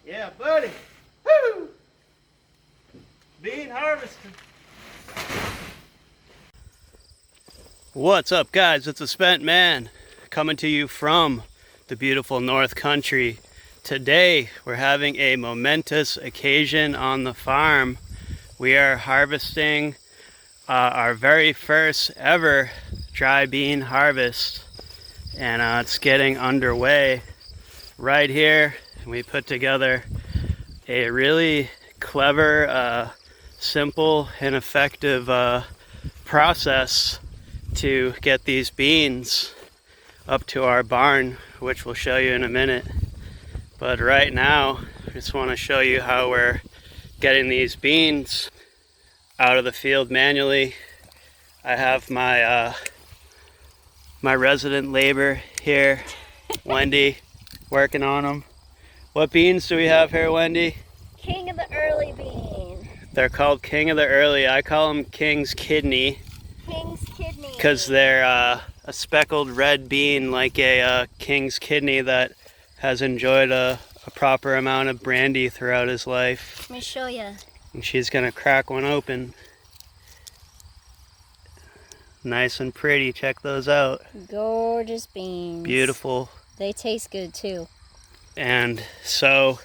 Yeah, buddy. Woo! Bean harvesting. What's up, guys? It's a Spent Man coming to you from the beautiful North Country. Today, we're having a momentous occasion on the farm. We are harvesting our very first ever dry bean harvest, and it's getting underway right here. We put together a really clever, simple and effective process to get these beans up to our barn, which we'll show you in a minute. But right now, I just want to show you how we're getting these beans out of the field manually. I have my my resident labor here, Wendy, working on them. What beans do we have here, Wendy? King of the early bean. They're called King of the Early. I call them King's Kidney. King's kidney. Because they're a speckled red bean, like a King's Kidney that has enjoyed a proper amount of brandy throughout his life. Let me show you. And she's gonna crack one open. Nice and pretty. Check those out. Gorgeous beans. Beautiful. They taste good too. And so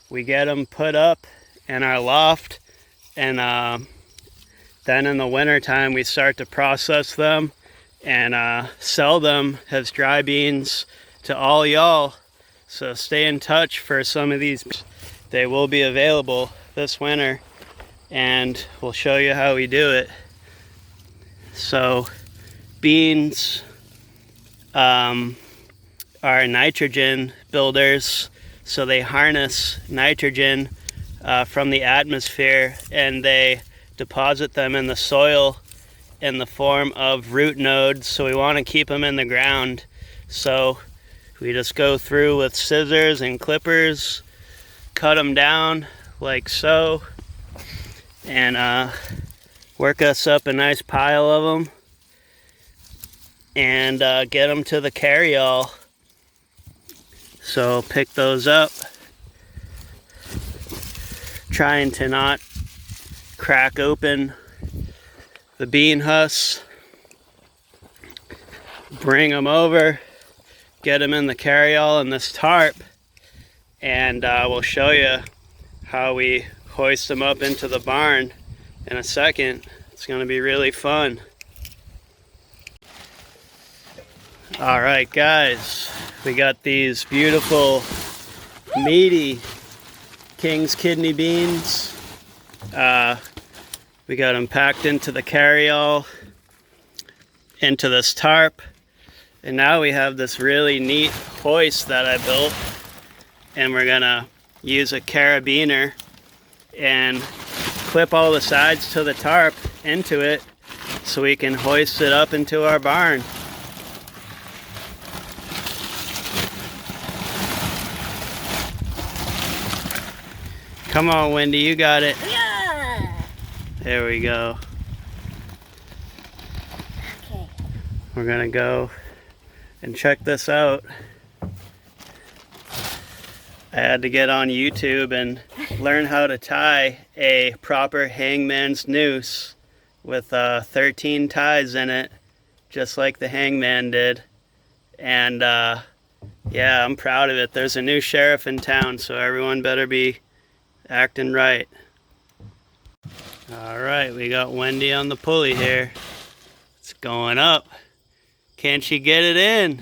we get them put up in our loft, and then in the winter time we start to process them and sell them as dry beans to all y'all. So stay in touch for some of these. They will be available this winter, and we'll show you how we do it. So beans are nitrogen builders, so they harness nitrogen from the atmosphere, and they deposit them in the soil in the form of root nodes. So we want to keep them in the ground, so we just go through with scissors and clippers, cut them down like so, and work us up a nice pile of them, and get them to the carryall. So pick those up, trying to not crack open the bean husks. Bring them over, get them in the carryall in this tarp, and we'll show you how we hoist them up into the barn in a second. It's going to be really fun. All right, guys, we got these beautiful meaty King's Kidney beans. We got them packed into the carryall, into this tarp, and now we have this really neat hoist that I built, and we're gonna use a carabiner and clip all the sides to the tarp into it so we can hoist it up into our barn. Come on, Wendy, you got it. Yeah. There we go. Okay. We're gonna go and check this out. I had to get on YouTube and learn how to tie a proper hangman's noose with 13 ties in it, just like the hangman did. And yeah, I'm proud of it. There's a new sheriff in town, so everyone better be acting right. All right, we got Wendy on the pulley here. It's going up. Can she get it in?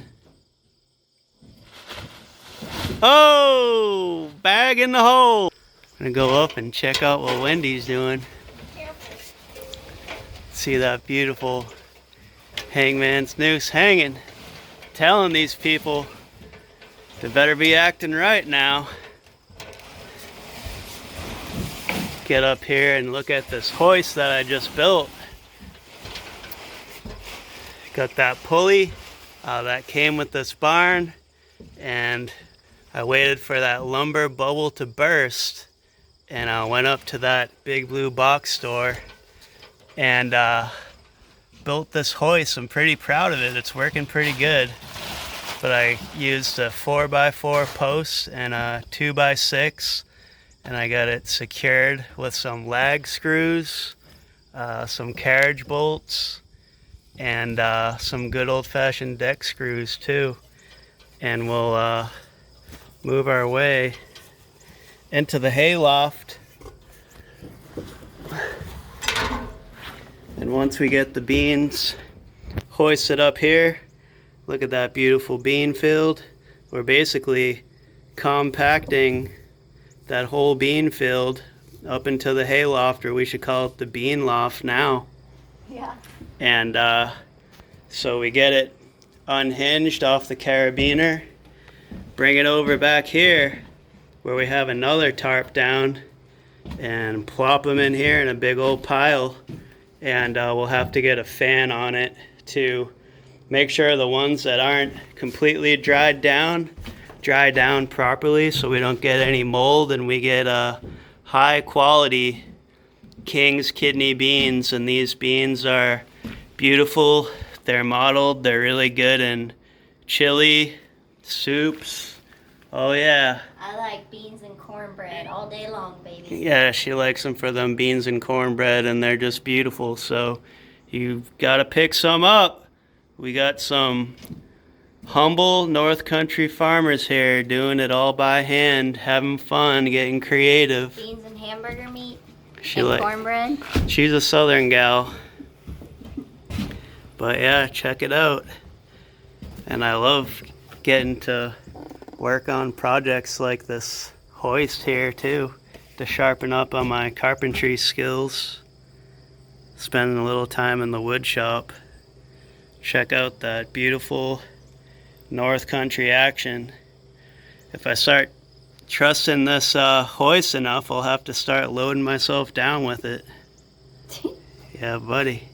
Oh, bag in the hole. I'm gonna go up and check out what Wendy's doing. See that beautiful hangman's noose hanging. Telling these people they better be acting right now. Get up here and look at this hoist that I just built. Got that pulley that came with this barn, and I waited for that lumber bubble to burst, and I went up to that Big Blue Box store and built this hoist. I'm pretty proud of it. It's working pretty good. but I used a 4x4 post and a 2x6, and I got it secured with some lag screws, some carriage bolts, and some good old-fashioned deck screws too. And we'll move our way into the hayloft. And once we get the beans hoisted up here, look at that beautiful bean field. We're basically compacting that whole bean field up into the hayloft, or we should call it the bean loft now. Yeah. And so we get it unhinged off the carabiner, bring it over back here where we have another tarp down, and plop them in here in a big old pile. And we'll have to get a fan on it to make sure the ones that aren't completely dried down dry down properly, so we don't get any mold and we get high quality King's kidney beans. And these beans are beautiful. They're mottled. They're really good in chili, soups. Oh yeah. I like beans and cornbread all day long, baby. Yeah, she likes them for them beans and cornbread, and they're just beautiful. So you've got to pick some up. We got some humble North Country farmers here doing it all by hand, having fun, getting creative. Beans and hamburger meat And cornbread. She's a southern gal. But yeah, check it out. And I love getting to work on projects like this hoist here too, to sharpen up on my carpentry skills. Spending a little time in the wood shop. Check out that beautiful North Country action. If I start trusting this hoist enough, I'll have to start loading myself down with it. Yeah, buddy.